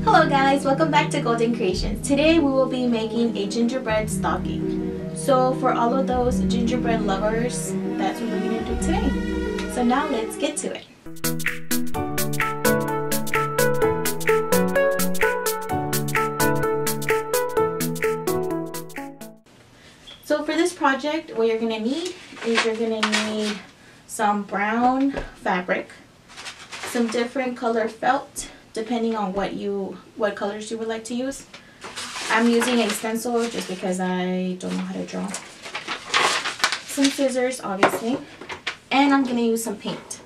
Hello guys, welcome back to Golden Creations. Today we will be making a gingerbread stocking. So for all of those gingerbread lovers, that's what we're going to do today. So now let's get to it. So for this project, what you're going to need is you're going to need some brown fabric, some different color felt, depending on what colors you would like to use. I'm using a stencil just because I don't know how to draw. Some scissors, obviously, and I'm going to use some paint.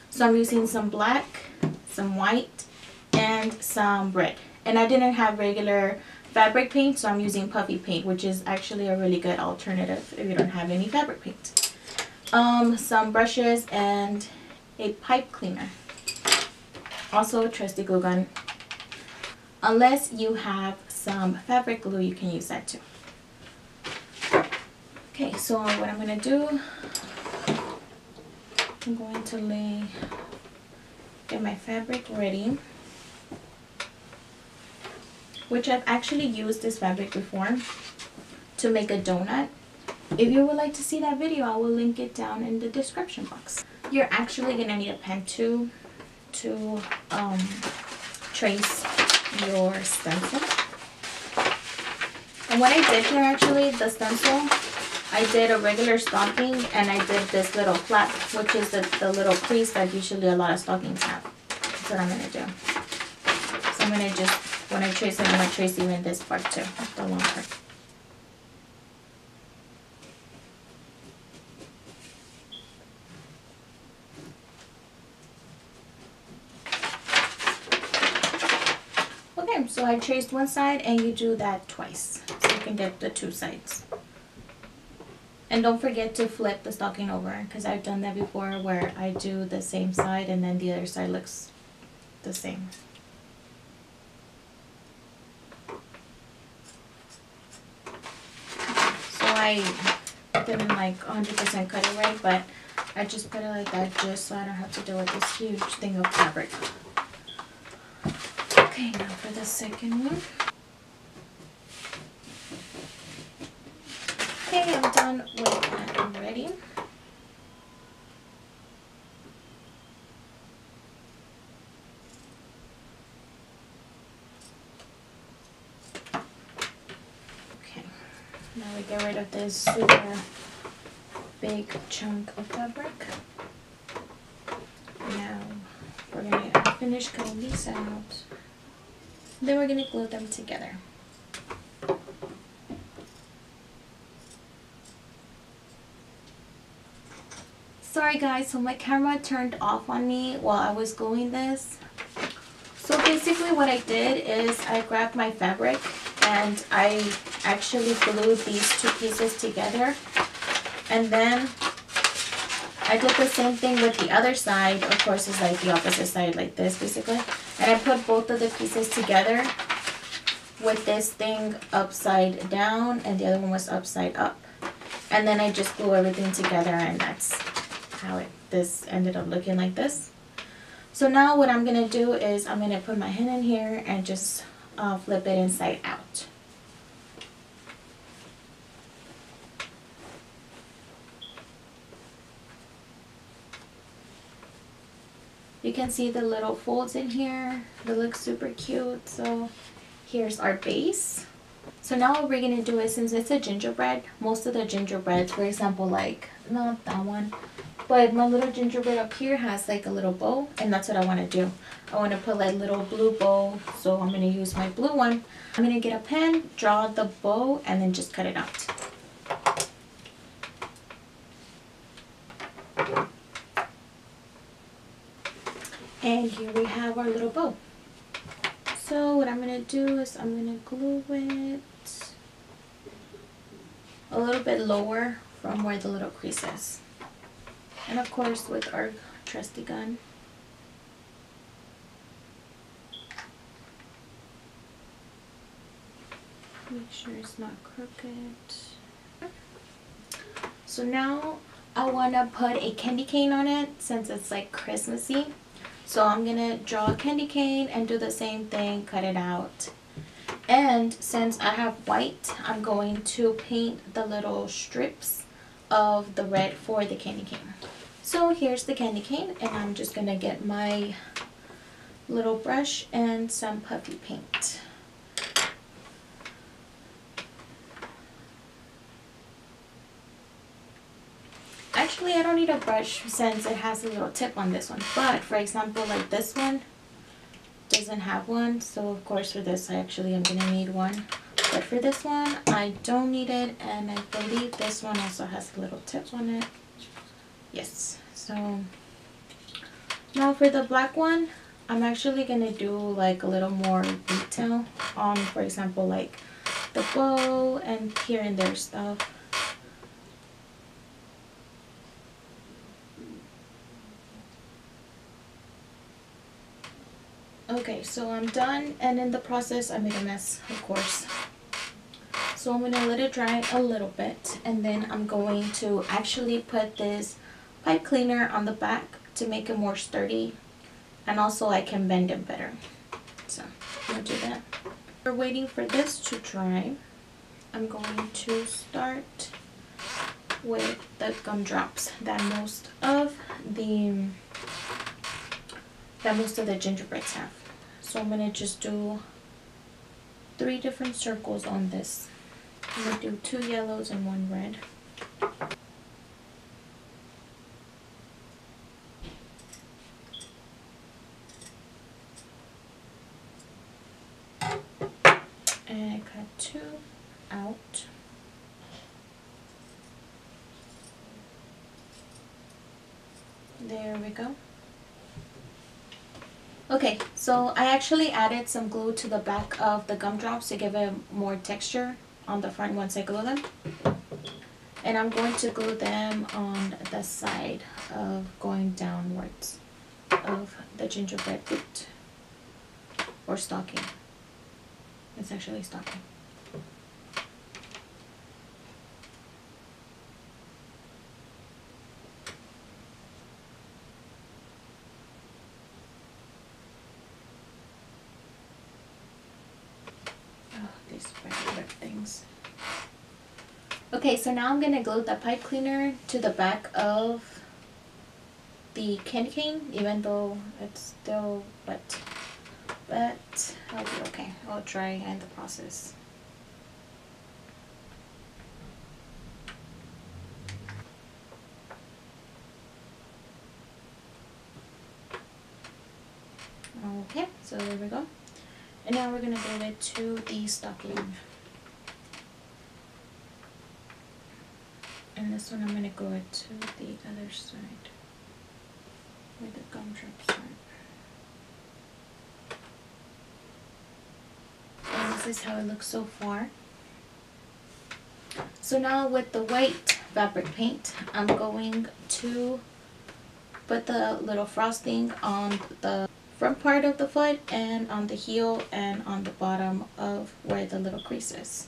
So I'm using some black, some white, and some red. And I didn't have regular fabric paint, so I'm using puffy paint, which is actually a really good alternative if you don't have any fabric paint. Some brushes and a pipe cleaner. Also a trusty glue gun. Unless you have some fabric glue, you can use that too. Okay, so what I'm going to do, I'm going to get my fabric ready, which I've actually used this fabric before to make a donut. If you would like to see that video, I will link it down in the description box. You're actually going to need a pen too to trace your stencil. And what I did here, actually, the stencil, I did a regular stocking and I did this little flap, which is the little crease that usually a lot of stockings have. That's what I'm going to do. So I'm going to just, when I trace it, I'm going to trace even this part too, the long part. So I traced one side, and you do that twice so you can get the two sides. And don't forget to flip the stocking over, because I've done that before where I do the same side and then the other side looks the same. So I didn't like 100% cut it right, but I just put it like that just so I don't have to deal with this huge thing of fabric. Okay, now for the second one. Okay, I'm done with that already. Okay, now we get rid of this super big chunk of fabric. Now we're going to finish cutting these out. Then we're going to glue them together. Sorry guys, so my camera turned off on me while I was gluing this. So basically what I did is I grabbed my fabric and I actually glued these two pieces together. And then I did the same thing with the other side. Of course, it's like the opposite side, like this basically. And I put both of the pieces together with this thing upside down and the other one was upside up. And then I just glue everything together, and that's how this ended up looking like this. So now what I'm going to do is I'm going to put my hand in here and just flip it inside out. You can see the little folds in here. They look super cute. So here's our base. So now what we're going to do is, since it's a gingerbread, most of the gingerbreads, for example, like, not that one, but my little gingerbread up here has like a little bow, and that's what I want to do. I want to put like little blue bow, so I'm going to use my blue one. I'm going to get a pen, draw the bow, and then just cut it out. And here we have our little bow. So what I'm going to do is I'm going to glue it a little bit lower from where the little crease is. And of course with our trusty gun. Make sure it's not crooked. So now I want to put a candy cane on it since it's like Christmassy. So I'm gonna draw a candy cane and do the same thing, cut it out. And since I have white, I'm going to paint the little strips of the red for the candy cane. So here's the candy cane, and I'm just gonna get my little brush and some puffy paint. Actually, I don't need a brush since it has a little tip on this one, but for example, like this one doesn't have one, so of course for this I actually am gonna need one, but for this one I don't need it, and I believe this one also has a little tip on it. Yes. So now for the black one, I'm actually gonna do like a little more detail on, for example, like the bow and here and there stuff. Okay, so I'm done, and in the process I made a mess, of course. So I'm gonna let it dry a little bit, and then I'm going to actually put this pipe cleaner on the back to make it more sturdy, and also I can bend it better. So I'm gonna do that. We're waiting for this to dry. I'm going to start with the gumdrops that most of the gingerbreads have. So I'm gonna just do 3 different circles on this. I'm gonna do 2 yellows and 1 red. And I cut 2 out. There we go. Okay, so I actually added some glue to the back of the gumdrops to give it more texture on the front once I glue them. And I'm going to glue them on the side of going downwards of the gingerbread boot or stocking. It's actually stocking. These regular things. Okay, so now I'm gonna glue the pipe cleaner to the back of the candy cane, even though it's still wet. But I'll be okay. I'll try in the process. Okay, so there we go. And now we're going to glue it to the stocking. And this one I'm going to glue it to the other side, where the gumdrops are. And this is how it looks so far. So now with the white fabric paint, I'm going to put the little frosting on the front part of the foot and on the heel and on the bottom of where the little crease is.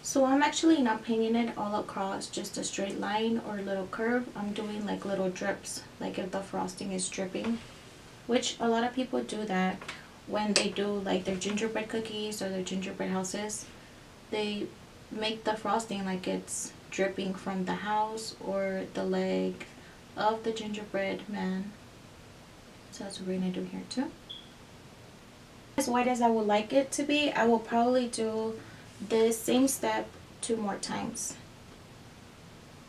So I'm actually not painting it all across just a straight line or a little curve. I'm doing like little drips, like if the frosting is dripping, which a lot of people do that when they do like their gingerbread cookies or their gingerbread houses. They make the frosting like it's dripping from the house or the leg of the gingerbread man. So that's what we're gonna do here too. As white as I would like it to be, I will probably do this same step 2 more times.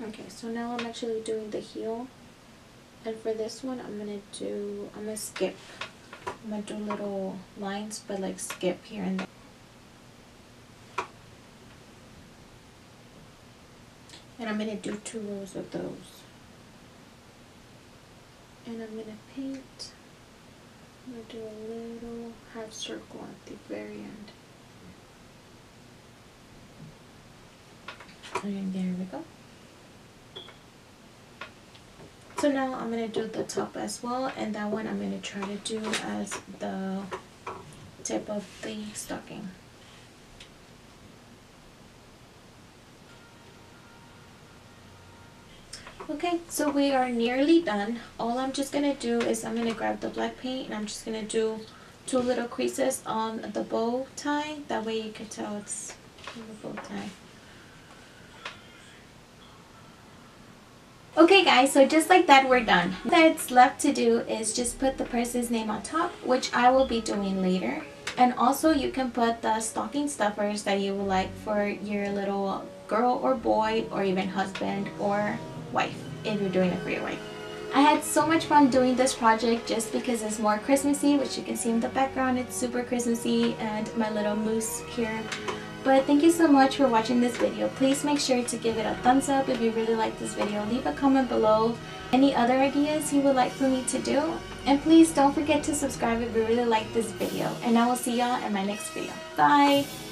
Okay, so now I'm actually doing the heel, and for this one I'm gonna skip. I'm gonna do little lines, but like skip here and there. And I'm going to do 2 rows of those. And I'm going to paint. I'm going to do a little half circle at the very end. And there we go. So now I'm going to do the top as well. And that one I'm going to try to do as the tip of the stocking. Okay, so we are nearly done. All I'm just gonna do is I'm gonna grab the black paint and I'm just gonna do 2 little creases on the bow tie. That way you can tell it's the bow tie. Okay guys, so just like that, we're done. What that's left to do is just put the person's name on top, which I will be doing later. And also you can put the stocking stuffers that you would like for your little girl or boy, or even husband or wife, if you're doing it for your wife. I had so much fun doing this project just because it's more Christmassy, which you can see in the background. It's super Christmassy, and my little moose here. But thank you so much for watching this video. Please make sure to give it a thumbs up if you really like this video. Leave a comment below any other ideas you would like for me to do. And please don't forget to subscribe if you really like this video. And I will see y'all in my next video. Bye!